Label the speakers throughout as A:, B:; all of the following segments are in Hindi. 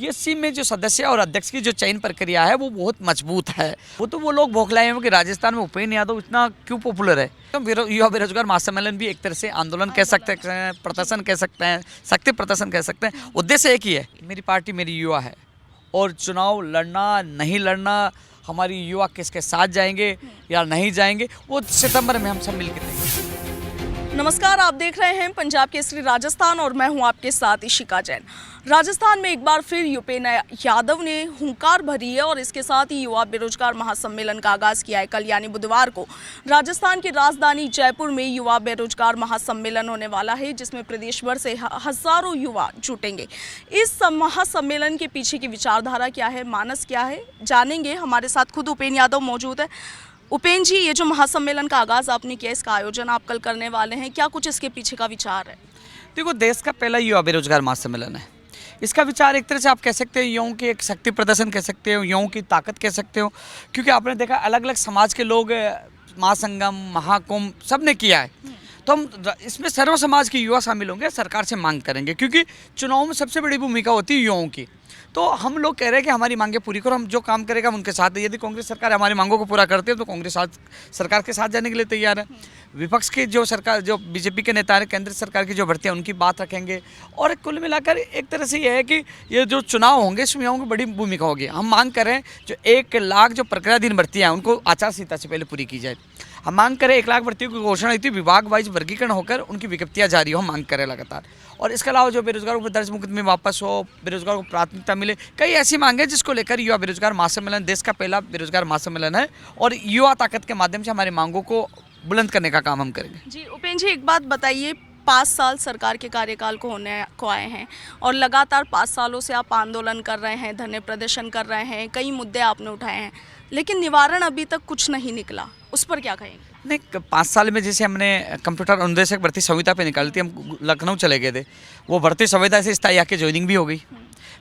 A: पीएससी में जो सदस्य और अध्यक्ष की जो चयन प्रक्रिया है वो बहुत मजबूत है। वो लोग बौखलाए हैं कि राजस्थान में उपेंद्र यादव इतना क्यों पॉपुलर है। तो युवा बेरोजगार महासम्मेलन भी एक तरह से आंदोलन कह सकते हैं, प्रदर्शन कह सकते हैं, शक्ति प्रदर्शन कह सकते हैं। उद्देश्य एक ही है, मेरी पार्टी मेरी युवा है और चुनाव लड़ना नहीं लड़ना, हमारी युवा किसके साथ जाएंगे या नहीं जाएंगे, वो सितंबर में हम सब मिलकर देखेंगे।
B: नमस्कार, आप देख रहे हैं पंजाब केसरी राजस्थान और मैं हूं आपके साथ इशिका जैन। राजस्थान में एक बार फिर उपेंद्र यादव ने हुंकार भरी है और इसके साथ ही युवा बेरोजगार महासम्मेलन का आगाज किया है। कल यानी बुधवार को राजस्थान की राजधानी जयपुर में युवा बेरोजगार महासम्मेलन होने वाला है, जिसमें प्रदेश भर से हजारों युवा जुटेंगे। इस महासम्मेलन के पीछे की विचारधारा क्या है, मानस क्या है, जानेंगे। हमारे साथ खुद उपेंद्र यादव मौजूद है। उपेंद्र जी, ये जो महासम्मेलन का आगाज़ आपने किया, इसका आयोजन आप कल करने वाले हैं, क्या कुछ इसके पीछे का विचार है?
A: देखो, देश का पहला युवा बेरोजगार महासम्मेलन है। इसका विचार एक तरह से आप कह सकते हो युवाओं की एक शक्ति प्रदर्शन कह सकते हो, युवाओं की ताकत कह सकते हो, क्योंकि आपने देखा अलग अलग समाज के लोग महासंगम, महाकुंभ सब ने किया है। तो हम इसमें सर्व समाज के युवा शामिल होंगे, सरकार से मांग करेंगे, क्योंकि चुनाव में सबसे बड़ी भूमिका होती है युवाओं की। तो हम लोग कह रहे हैं कि हमारी मांगें पूरी करो, हम जो काम करेगा हम उनके साथ है। यदि कांग्रेस सरकार हमारी मांगों को पूरा करती है तो कांग्रेस सरकार के साथ जाने के लिए तैयार है। विपक्ष के जो सरकार, जो बीजेपी के नेता हैं, केंद्र सरकार की जो भर्तियां, उनकी बात रखेंगे। और कुल मिलाकर एक तरह से यह है कि ये जो चुनाव होंगे इसमें युवाओं की बड़ी भूमिका होगी। हम मांग करें जो 1 लाख जो प्रक्रियाधीन भर्तियाँ हैं उनको आचार संहिता से पहले पूरी की जाए। हम मांग करें 1 लाख भर्तियों की घोषणा हुई थी, विभाग वाइज वर्गीकरण होकर उनकी विज्ञप्तियाँ जारी हो, हम मांग करें लगातार। और इसके अलावा जो बेरोजगारों पर दर्ज मुकदमे वापस हो, बेरोजगारों को प्राथमिकता मिले, कई ऐसी मांगे जिसको लेकर युवा बेरोजगार महासम्मेलन देश का पहला बेरोजगार महासम्मेलन है और युवा ताकत के माध्यम से हमारी मांगों को बुलंद करने का काम हम करेंगे।
B: जी उपेंद्र जी, एक बात बताइए, 5 साल सरकार के कार्यकाल को होने को आए हैं और लगातार 5 सालों से आप आंदोलन कर रहे हैं, धरने प्रदर्शन कर रहे हैं, कई मुद्दे आपने उठाए हैं, लेकिन निवारण अभी तक कुछ नहीं निकला, उस पर क्या कहेंगे?
A: नहीं, 5 साल में जैसे हमने कंप्यूटर अनुदेशक भर्ती संहिता पे निकाली थी, हम लखनऊ चले गए थे, वो भर्ती संहिता से स्थायी आके ज्वाइनिंग भी हो गई।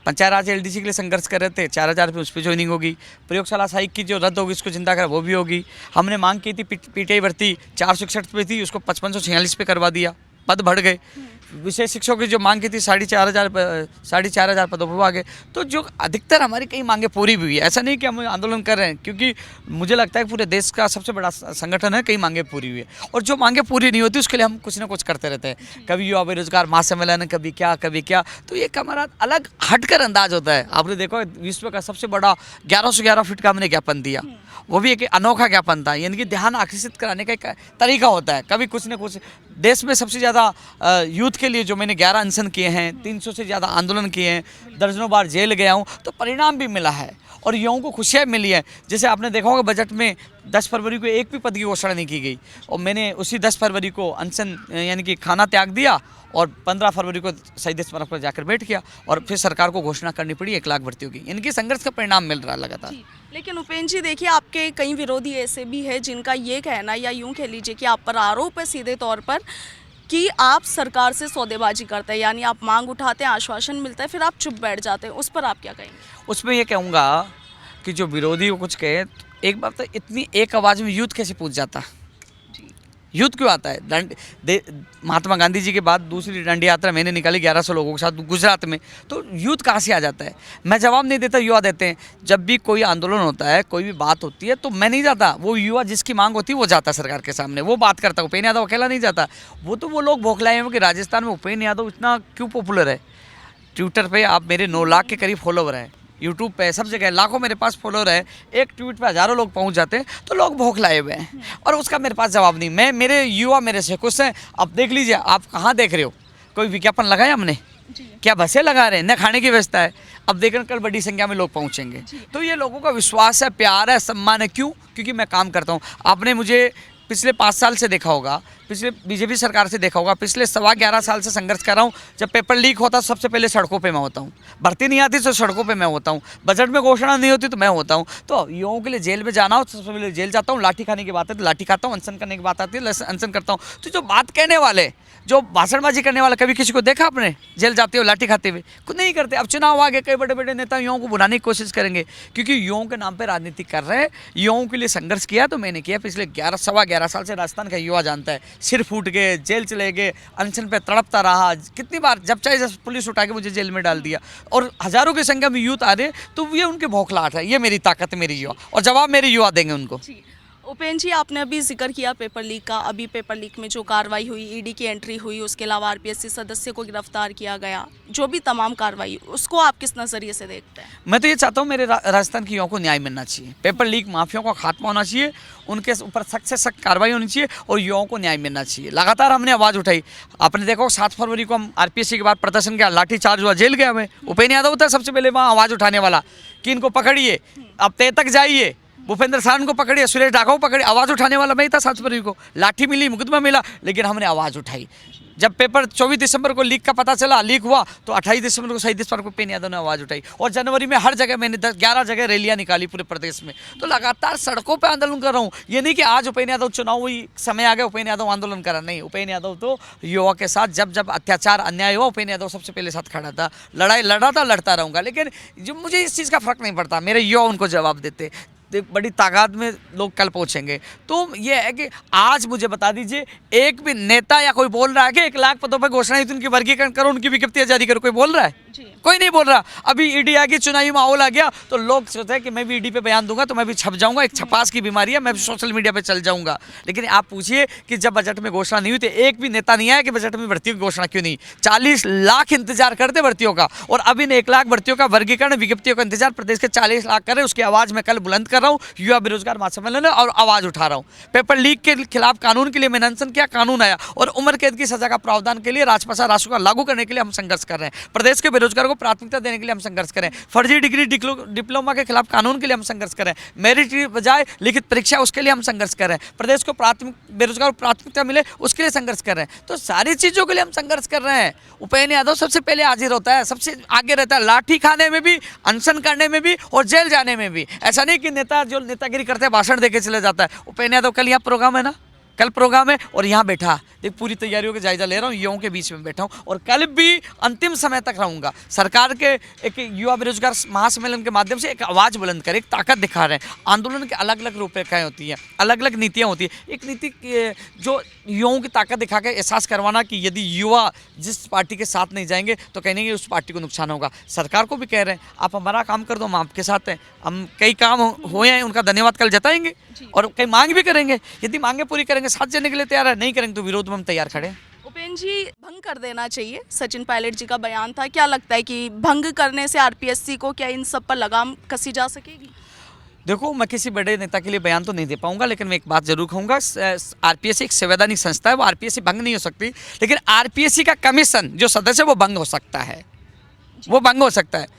A: पंचायत राज एलडीसी के लिए संघर्ष कर रहे थे, 4000 पे उस पर ज्वाइनिंग होगी। प्रयोगशाला सहायक की जो रद्द होगी उसको जिंदा करा, वो भी होगी। हमने मांग की थी पीटीआई भर्ती 461 पे थी, उसको 5546 पे करवा दिया, पद बढ़ गए। विशेष शिक्षकों की जो मांग की थी 4,500 पदों पर आ गए। तो जो अधिकतर हमारी कई मांगे पूरी भी हुई है। ऐसा नहीं कि हम आंदोलन कर रहे हैं, क्योंकि मुझे लगता है कि पूरे देश का सबसे बड़ा संगठन है, कई मांगे पूरी हुई है। और जो मांगे पूरी नहीं होती उसके लिए हम कुछ ना कुछ करते रहते हैं। कभी युवा बेरोजगार महासम्मेलन, कभी क्या। तो ये हमारा अलग हटकर अंदाज होता है। आपने देखो, विश्व का सबसे बड़ा 1111 फीट का हमने ज्ञापन दिया, वो भी एक अनोखा ज्ञापन था। यानी कि ध्यान आकर्षित कराने का एक तरीका होता है। कभी कुछ न कुछ देश में सबसे ज़्यादा यूथ के लिए जो मैंने 11 अनशन किए हैं, 300 से ज़्यादा आंदोलन किए हैं, दर्जनों बार जेल गया हूँ, तो परिणाम भी मिला है और युवाओं को खुशियाँ मिली है। जैसे आपने देखा होगा बजट में 10 फरवरी को एक भी पद की घोषणा नहीं की गई और मैंने उसी 10 फरवरी को अनशन यानी कि खाना त्याग दिया और 15 फरवरी को शहीद स्मारक पर जाकर बैठ गया और फिर सरकार को घोषणा करनी पड़ी 1 लाख भर्तियों की। यानी कि संघर्ष का परिणाम मिल रहा है लगातार।
B: लेकिन उपेंद्र जी देखिए, आपके कई विरोधी ऐसे भी हैं जिनका ये कहना, या यूँ कह लीजिए कि आप पर आरोप है सीधे तौर पर कि आप सरकार से सौदेबाजी करते हैं, यानी आप मांग उठाते हैं, आश्वासन मिलता है, फिर आप चुप बैठ जाते हैं। उस पर आप क्या कहेंगे?
A: उसमें ये कहूँगा कि जो विरोधी को कुछ कहे, एक बात तो इतनी एक आवाज़ में यूथ कैसे पूछ जाता है? युद्ध क्यों आता है? महात्मा गांधी जी के बाद दूसरी डंडी यात्रा मैंने निकाली 1100 लोगों के साथ गुजरात में, तो युद्ध कहाँ से आ जाता है? मैं जवाब नहीं देता, युवा देते हैं। जब भी कोई आंदोलन होता है, कोई भी बात होती है, तो मैं नहीं जाता, वो युवा जिसकी मांग होती है वो जाता सरकार के सामने, वो बात करता। उपेंद्र यादव अकेला नहीं जाता। वो लोग बौखलाए हैं कि राजस्थान में उपेंद्र यादव इतना क्यों पॉपुलर है। ट्विटर पर आप मेरे 9 लाख के करीब फॉलोवर हैं, यूट्यूब पे सब जगह लाखों मेरे पास फॉलोअर है, एक ट्वीट पे हज़ारों लोग पहुंच जाते हैं, तो लोग बौखलाए हुए हैं और उसका मेरे पास जवाब नहीं। मेरे युवा मेरे से खुश हैं। अब देख लीजिए, आप कहाँ देख रहे हो, कोई विज्ञापन लगाया हमने? क्या बसें लगा रहे हैं? न खाने की व्यवस्था है। अब देखना कल बड़ी संख्या में लोग पहुँचेंगे। तो ये लोगों का विश्वास है, प्यार है, सम्मान है। क्यों? क्योंकि मैं काम करता हूँ। आपने मुझे पिछले 5 साल से देखा होगा, पिछले बीजेपी सरकार से देखा होगा, पिछले 11.25 साल से संघर्ष कर रहा हूँ। जब पेपर लीक होता सबसे पहले सड़कों पे मैं होता हूँ, भर्ती नहीं आती तो सड़कों पे मैं होता हूँ, बजट में घोषणा नहीं होती तो मैं होता हूँ। तो युवाओं के लिए जेल में जाना हो तो सबसे पहले जेल जाता हूँ, लाठी खाने की बात है तो लाठी खाता हूँ, अनशन करने की बात आती है अनशन करता हूँ। तो जो बात कहने वाले, जो भाषणबाजी करने वाला, कभी किसी को देखा आपने जेल जाते हो लाठी खाते हुए? कुछ नहीं करते। अब चुनाव आ गए, कई बड़े बड़े नेता युवाओं को बुलाने की कोशिश करेंगे, क्योंकि युवाओं के नाम पर राजनीति कर रहे हैं। युवाओं के लिए संघर्ष किया तो मैंने किया पिछले 11 सवा 11 11 साल से राजस्थान का युवा जानता है। सिर फूट गए, जेल चले गए, अनशन पे तड़पता रहा, कितनी बार जब चाहे जब पुलिस उठा के मुझे जेल में डाल दिया, और हज़ारों की संख्या में यूथ आ रहे, तो ये उनके बौखलाहट है। ये मेरी ताकत है, मेरी युवा, और जवाब मेरे युवा देंगे उनको।
B: उपेंद्र जी, आपने अभी जिक्र किया पेपर लीक का। अभी पेपर लीक में जो कार्रवाई हुई, ईडी की एंट्री हुई, उसके अलावा आरपीएससी सदस्य को गिरफ्तार किया गया, जो भी तमाम कार्रवाई, उसको आप किस नज़रिए से देखते हैं?
A: मैं तो ये चाहता हूँ मेरे राजस्थान के युवाओं को न्याय मिलना चाहिए, पेपर लीक माफियाओं का खात्मा होना चाहिए, उनके ऊपर सख्त से सख्त कार्रवाई होनी चाहिए, और युवाओं को न्याय मिलना चाहिए। लगातार हमने आवाज़ उठाई। आपने देखा 7 फरवरी को हम आरपीएससी के बाद प्रदर्शन किया, लाठी चार्ज हुआ, जेल गया। मैं उपेंद्र यादव था सबसे पहले वहाँ आवाज़ उठाने वाला कि इनको पकड़िए, अब तय तक जाइए, भूपेंद्र सारण को पकड़िए, सुरेश डागा को पकड़िए। आवाज़ उठाने वाला मैं ही था 7 फरवरी को। लाठी मिली, मुकदमा मिला, लेकिन हमने आवाज़ उठाई। जब पेपर 24 दिसंबर को लीक का पता चला, लीक हुआ, तो 28 दिसंबर को, शहीद दिवस पर उपेंद्र यादव ने आवाज़ उठाई, और जनवरी में हर जगह मैंने 11 जगह रैलियां निकाली पूरे प्रदेश में। तो लगातार सड़कों पर आंदोलन कर रहा हूँ। ये नहीं कि आज उपेंद्र यादव चुनाव हुई, समय आ गया, उपेंद्र यादव आंदोलन करा, नहीं। उपेंद्र यादव तो युवा के साथ जब जब अत्याचार अन्याय हुआ, उपेंद्र यादव सबसे पहले साथ खड़ा था, लड़ाई लड़ा था, लड़ता रहूँगा। लेकिन जो मुझे इस चीज़ का फर्क नहीं पड़ता, मेरे युवा उनको जवाब देते, बड़ी तादाद में लोग कल पहुंचेंगे। तो ये है कि आज मुझे बता दीजिए, एक भी नेता या कोई बोल रहा है कि 1 लाख पदों पर घोषणा हुई, तो उनकी वर्गीकरण करो, उनकी विज्ञप्तियां जारी करो, कोई बोल रहा है? कोई नहीं बोल रहा। अभी ईडी आ गई, चुनावी माहौल आ गया, तो लोग सोचते हैं कि मैं भी ईडी पे बयान दूंगा तो मैं भी छप जाऊंगा, एक छपास की बीमारी है, मैं भी सोशल मीडिया पे चल जाऊंगा। लेकिन आप पूछिए कि जब बजट में घोषणा नहीं हुई, तो एक भी नेता नहीं आया कि बजट में भर्तियों की घोषणा क्यों नहीं। 40 लाख इंतजार करते भर्तियों का, और अभी 1 लाख भर्तियों का वर्गीकरण, विज्ञप्तियों का इंतजार प्रदेश के 40 लाख कर रहे हैं। उसकी आवाज़ मैं कल बुलंद कर रहा हूँ युवा बेरोजगार महासम्मेलन में, और आवाज़ उठा रहा हूँ। पेपर लीक के खिलाफ कानून के लिए मैंने अनशन किया, कानून आया, और उम्र कैद की सजा का प्रावधान के लिए राजपाषा राष्ट्र को लागू करने के लिए हम संघर्ष कर रहे हैं। प्रदेश के बेरोजगारों को प्राथमिकता देने के लिए हम संघर्ष करें। फर्जी डिग्री डिप्लोमा के खिलाफ कानून के लिए हम संघर्ष करें। मेरिट की बजाय लिखित परीक्षा, उसके लिए हम संघर्ष कर रहे हैं। प्रदेश को बेरोजगार को प्राथमिकता मिले, उसके लिए संघर्ष कर रहे हैं। तो सारी चीज़ों के लिए हम संघर्ष कर रहे हैं। उपेंद्र यादव सबसे पहले हाजिर होता है, सबसे आगे रहता है, लाठी खाने में भी, अनशन करने में भी, और जेल जाने में भी। ऐसा नहीं कि नेता जो नेतागिरी करते हैं भाषण देके चले जाता है। उपेंद्र यादव कल यहाँ प्रोग्राम है ना, कल प्रोग्राम है, और यहाँ बैठा देख, पूरी तैयारियों का जायजा ले रहा हूँ, युवाओं के बीच में बैठा हूँ, और कल भी अंतिम समय तक रहूँगा। सरकार के एक युवा बेरोजगार महासम्मेलन के माध्यम से एक आवाज़ बुलंद करें, एक ताकत दिखा रहे हैं। आंदोलन के अलग अलग रूपरेखाएँ होती हैं, अलग अलग नीतियाँ होती हैं। एक नीति जो युवाओं की ताकत दिखा के एहसास करवाना कि यदि युवा जिस पार्टी के साथ नहीं जाएंगे तो कहीं नहीं उस पार्टी को नुकसान होगा। सरकार को भी कह रहे हैं, आप हमारा काम कर दो, हम आपके साथ हैं। हम कई काम हुए हैं, उनका धन्यवाद कल जताएंगे, और कई मांग भी करेंगे। यदि मांगे पूरी करेंगे, साथ जाने के लिए तैयार है, नहीं करेंगे तो विरोध में हम तैयार खड़े हैं।
B: उपेंद्र जी, भंग कर देना चाहिए, सचिन पायलट जी का बयान था। क्या लगता है कि भंग करने से आरपीएससी को क्या इन सब पर लगाम कसी जा सकेगी?
A: देखो, मैं किसी बड़े नेता के लिए बयान तो नहीं दे पाऊंगा, लेकिन मैं एक बात जरूर कहूंगा, आरपीएससी एक संवैधानिक संस्था है, वो आरपीएससी भंग नहीं हो सकती। लेकिन आरपीएससी का कमीशन जो सदस्य वो भंग हो सकता है, वो भंग हो सकता है।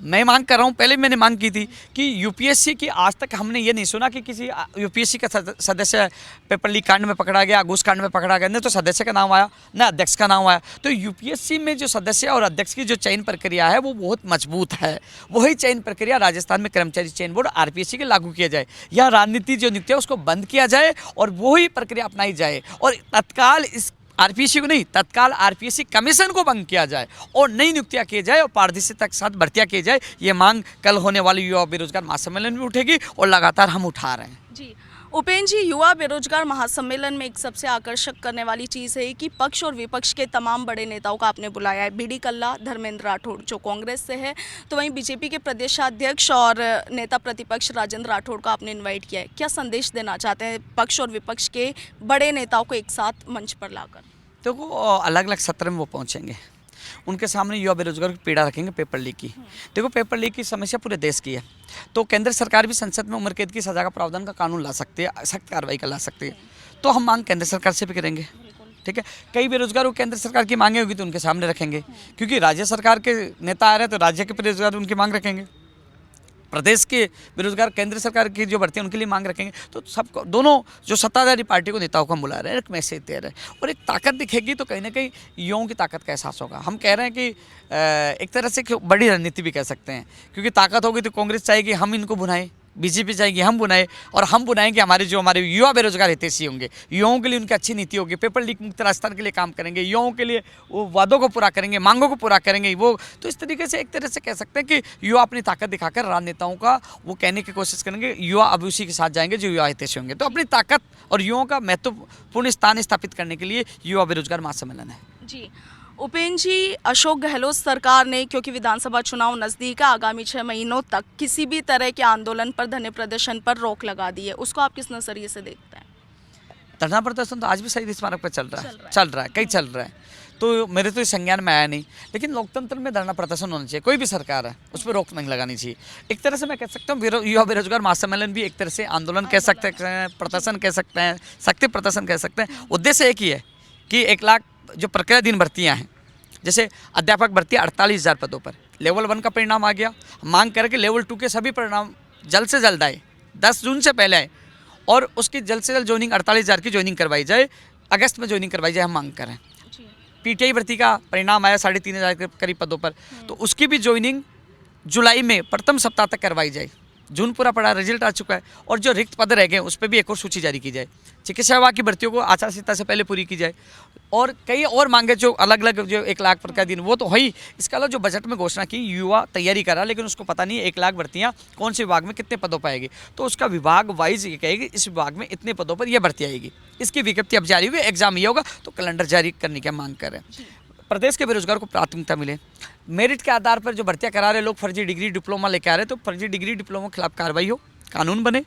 A: मैं मांग कर रहा हूँ, पहले मैंने मांग की थी कि यूपीएससी की, आज तक हमने ये नहीं सुना कि किसी यूपीएससी का सदस्य पेपर लीक कांड में पकड़ा गया, घूस कांड में पकड़ा गया, न तो सदस्य का नाम आया, न अध्यक्ष का नाम आया। तो यूपीएससी में जो सदस्य और अध्यक्ष की जो चयन प्रक्रिया है वो बहुत मजबूत है। वही चयन प्रक्रिया राजस्थान में कर्मचारी चयन बोर्ड आरपीएससी के लागू किया जाए, या राजनीति जो नित्य है उसको बंद किया जाए, और वही प्रक्रिया अपनाई जाए, और तत्काल इस आरपीएससी को नहीं, तत्काल आरपीएससी कमीशन को भंग किया जाए, और नई नियुक्तियां की जाए, और पारदर्शिता के साथ भर्तियां की जाए। ये मांग कल होने वाले युवा बेरोजगार महासम्मेलन में उठेगी, और लगातार हम उठा रहे हैं।
B: जी उपेंद्र जी, युवा बेरोजगार महासम्मेलन में एक सबसे आकर्षक करने वाली चीज़ है कि पक्ष और विपक्ष के तमाम बड़े नेताओं का आपने बुलाया है। बीडी कल्ला, धर्मेंद्र राठौड़ जो कांग्रेस से है, तो वहीं बीजेपी के प्रदेशाध्यक्ष और नेता प्रतिपक्ष राजेंद्र राठौड़ को आपने इनवाइट किया है। क्या संदेश देना चाहते हैं पक्ष और विपक्ष के बड़े नेताओं को एक साथ मंच पर लाकर?
A: देखो, अलग अलग सत्र में वो पहुँचेंगे, उनके सामने युवा बेरोजगार की पीड़ा रखेंगे पेपर लीक की। देखो, पेपर लीक की समस्या पूरे देश की है, तो केंद्र सरकार भी संसद में उम्र कैद की सजा का प्रावधान का कानून ला सकती है, सख्त कार्रवाई का ला सकती है। तो हम मांग केंद्र सरकार से भी करेंगे, ठीक है। कई बेरोजगार केंद्र सरकार की मांगे होगी तो उनके सामने रखेंगे, क्योंकि राज्य सरकार के नेता आ रहे हैं तो राज्य के बेरोजगार उनकी मांग रखेंगे, प्रदेश के बेरोजगार केंद्र सरकार की जो भर्ती है उनके लिए मांग रखेंगे। तो सबको, दोनों जो सत्ताधारी पार्टी को नेताओं को हम बुला रहे हैं, एक मैसेज दे रहे हैं, और एक ताकत दिखेगी तो कहीं ना कहीं युवाओं की ताकत का एहसास होगा। हम कह रहे हैं कि एक तरह से बड़ी रणनीति भी कह सकते हैं, क्योंकि ताकत होगी तो कांग्रेस चाहेगी हम इनको भुनाएं, बीजेपी चाहेगी हम बुनाए, और हम बुनाएंगे हमारे युवा बेरोजगार हितैषी होंगे, युवाओं के लिए उनकी अच्छी नीति होगी, पेपर लीक मुक्त राजस्थान के लिए काम करेंगे, युवाओं के लिए वो वादों को पूरा करेंगे, मांगों को पूरा करेंगे वो। तो इस तरीके से एक तरह से कह सकते हैं कि युवा अपनी ताकत दिखाकर राजनेताओं का वो कहने की कोशिश करेंगे, युवा अब उसी के साथ जाएंगे जो युवा हितैषी होंगे। तो अपनी ताकत और युवाओं का महत्वपूर्ण स्थान स्थापित करने के लिए युवा बेरोजगार महासम्मेलन है।
B: जी उपेंद्र जी, अशोक गहलोत सरकार ने, क्योंकि विधानसभा चुनाव नज़दीक है, आगामी 6 महीनों तक किसी भी तरह के आंदोलन पर, धरने प्रदर्शन पर रोक लगा दी है, उसको आप किस नज़रिए से देखते हैं?
A: धरना प्रदर्शन तो आज भी शहीद स्मारक पर चल रहा है, कई चल रहा है, तो मेरे तो इस संज्ञान में आया नहीं। लेकिन लोकतंत्र में धरना प्रदर्शन होना चाहिए, कोई भी सरकार है उस पर रोक नहीं लगानी चाहिए। एक तरह से मैं कह सकता हूँ युवा बेरोजगार महासम्मेलन भी एक तरह से आंदोलन कह सकते हैं, प्रदर्शन कह सकते हैं, शक्ति प्रदर्शन कह सकते हैं। उद्देश्य एक ही है कि 1 लाख जो प्रक्रियाधीन भर्तियाँ हैं, जैसे अध्यापक भर्ती 48,000 पदों पर, लेवल 1 का परिणाम आ गया, मांग करके लेवल 2 के सभी परिणाम जल्द से जल्द आए, 10 जून से पहले आए, और उसकी जल्द से जल्द ज्वाइनिंग 48,000 की ज्वाइनिंग करवाई जाए, अगस्त में ज्वाइनिंग करवाई जाए, हम मांग करें। पीटीआई भर्ती का परिणाम आया 3,500 के करीब पदों पर, तो उसकी भी ज्वाइनिंग जुलाई में प्रथम सप्ताह तक करवाई जाए। जून पूरा पड़ा, रिजल्ट आ चुका है, और जो रिक्त पद रह गए उस पर भी एक और सूची जारी की जाए। चिकित्सा विभाग की भर्तियों को आचार संहिता से पहले पूरी की जाए, और कई और मांगे जो अलग अलग, जो 1 लाख प्रतिदिन वो तो है ही। इसके अलावा जो बजट में घोषणा की, युवा तैयारी कर रहा, लेकिन उसको पता नहीं है 1 लाख भर्तियाँ कौन से विभाग में कितने पदों पर आएगी, तो उसका विभाग वाइज ये कहेगी इस विभाग में इतने पदों पर यह भर्ती आएगी। इसकी विज्ञप्ति अब जारी हुई, एग्जाम ये होगा, तो कैलेंडर जारी करने की मांग कर रहे हैं। प्रदेश के बेरोजगार को प्राथमिकता मिले, मेरिट के आधार पर जो भर्तियाँ करा रहे लोग, फर्जी डिग्री डिप्लोमा लेके आ रहे, तो फर्जी डिग्री डिप्लोमा के खिलाफ कार्रवाई हो, कानून बने,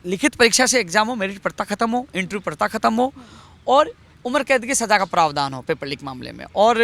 A: लिखित परीक्षा से एग्जाम हो, मेरिट प्रथा खत्म हो, इंटरव्यू प्रथा खत्म हो, और उम्र कैद की सज़ा का प्रावधान हो पेपर लीक मामले में, और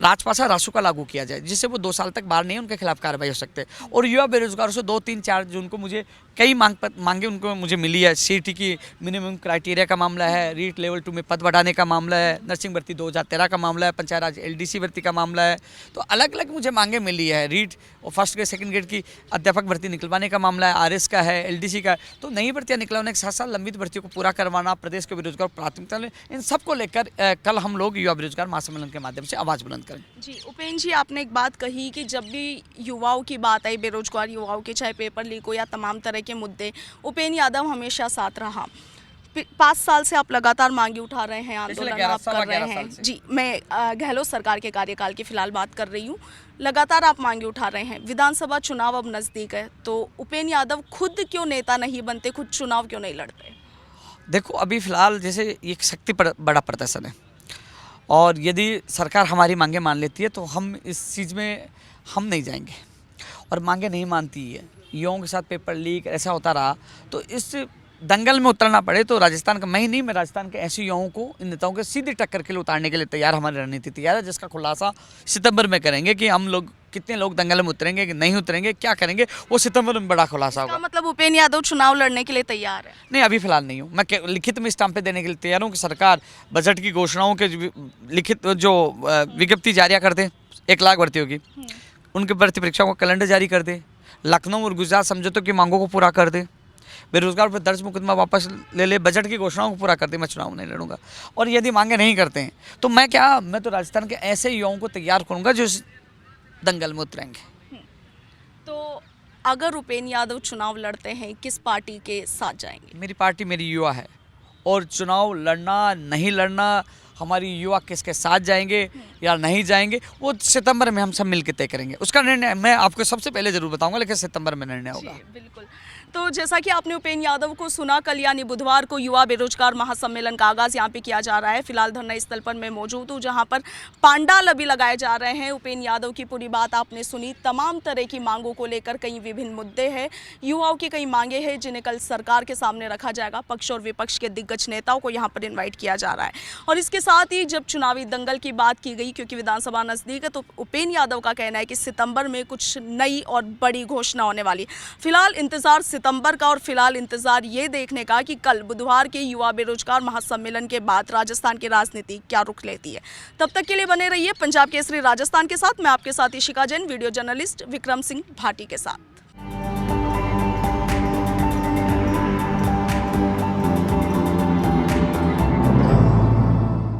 A: राजपासा रासुका लागू किया जाए, जिससे वो 2 साल तक बाहर नहीं, उनके खिलाफ कार्रवाई हो सकते हैं। और युवा बेरोजगारों से 2, 3, 4 जून को मुझे कई मांगे उनको मुझे मिली है। सीटी की मिनिमम क्राइटेरिया का मामला है, रीट लेवल 2 में पद बढ़ाने का मामला है, नर्सिंग भर्ती 2013 का मामला है, पंचायत राज LDC भर्ती का मामला है, तो अलग अलग मुझे मांगे मिली है। रीट और फर्स्ट ग्रेड सेकंड ग्रेड की अध्यापक भर्ती निकलवाने का मामला है, RS का है, LDC का है, तो नई भर्तियाँ निकलवाने के साथ साथ लंबित भर्तियों को पूरा करवाना, प्रदेश के बेरोजगार प्राथमिकता लें, इन सबको लेकर कल हम लोग युवा बेरोजगार महासम्मेलन के माध्यम से आवाज़ बुलंद करें।
B: जी उपेंद्र जी, आपने एक बात कही कि जब भी युवाओं की बात आई, बेरोजगार युवाओं के, चाहे पेपर लीक हो या तमाम तरह के मुद्दे, उपेंद्र यादव हमेशा साथ रहा। 5 साल से आप लगातार मांगे उठा रहे हैं, आंदोलन आप कर रहे हैं। जी, मैं गहलोत सरकार के कार्यकाल की फिलहाल बात कर रही हूँ। लगातार आप मांगे उठा रहे हैं, विधानसभा चुनाव अब नज़दीक है, तो उपेंद्र यादव खुद क्यों नेता नहीं बनते, खुद चुनाव क्यों नहीं लड़ते?
A: देखो, अभी फिलहाल जैसे ये शक्ति बड़ा प्रदर्शन है, और यदि सरकार हमारी मांगे मान लेती है तो हम इस चीज़ में हम नहीं जाएंगे, और मांगे नहीं मानती है, युवाओं के साथ पेपर लीक ऐसा होता रहा, तो इस दंगल में उतरना पड़े तो राजस्थान का, मैं राजस्थान के ऐसे युवाओं को, इन नेताओं के सीधी टक्कर के लिए उतारने के लिए तैयार, हमारी रणनीति तैयार है, जिसका खुलासा सितंबर में करेंगे कि हम लोग कितने लोग दंगल में उतरेंगे कि नहीं उतरेंगे, क्या करेंगे, वो सितंबर में बड़ा खुलासा होगा।
B: मतलब उपेंद्र यादव चुनाव लड़ने के लिए तैयार है?
A: नहीं, अभी फिलहाल नहीं हूँ मैं, लिखित में स्टाम्प पे देने के लिए तैयार हूँ कि सरकार बजट की घोषणाओं के लिखित जो विज्ञप्ति जारी कर दे 1 लाख भर्तियों की, उनकी भर्ती परीक्षाओं का कैलेंडर जारी कर दे, लखनऊ और गुजरात समझौतों की मांगों को पूरा कर दे, बेरोजगार पर दर्ज मुकदमा वापस ले, बजट की घोषणाओं को पूरा कर दे, मैं चुनाव नहीं लड़ूंगा। और यदि मांगे नहीं करते हैं तो मैं तो राजस्थान के ऐसे युवाओं को तैयार करूँगा जो इस दंगल में उतरेंगे।
B: तो अगर उपेंद्र यादव चुनाव लड़ते हैं, किस पार्टी के साथ जाएंगे?
A: मेरी पार्टी मेरी युवा है, और चुनाव लड़ना नहीं लड़ना, हमारी युवा किसके साथ जाएंगे या नहीं जाएंगे, वो सितंबर में हम सब मिलकर तय करेंगे। उसका निर्णय मैं आपको सबसे पहले जरूर बताऊंगा, लेकिन सितंबर में निर्णय होगा।
B: बिल्कुल। तो जैसा कि आपने उपेंद्र यादव को सुना, कल यानी बुधवार को युवा बेरोजगार महासम्मेलन का आगाज़ यहाँ पे किया जा रहा है। फिलहाल धरना स्थल पर मैं मौजूद हूँ, जहाँ पर पांडाल अभी लगाए जा रहे हैं। उपेंद्र यादव की पूरी बात आपने सुनी, तमाम तरह की मांगों को लेकर कई विभिन्न मुद्दे हैं, युवाओं की कई मांगे हैं, जिन्हें कल सरकार के सामने रखा जाएगा। पक्ष और विपक्ष के दिग्गज नेताओं को यहाँ पर इन्वाइट किया जा रहा है। और इसके साथ ही जब चुनावी दंगल की बात की गई, क्योंकि विधानसभा नज़दीक है, तो उपेंद्र यादव का कहना है कि सितंबर में कुछ नई और बड़ी घोषणा होने वाली। फिलहाल इंतजार सितंबर का, और फिलहाल इंतजार ये देखने का कि कल बुधवार के युवा बेरोजगार महासम्मेलन के बाद राजस्थान की राजनीति क्या रुख लेती है। तब तक के लिए बने रहिए पंजाब केसरी राजस्थान के साथ। मैं आपके साथ इशिका जैन, वीडियो जर्नलिस्ट विक्रम सिंह भाटी के साथ।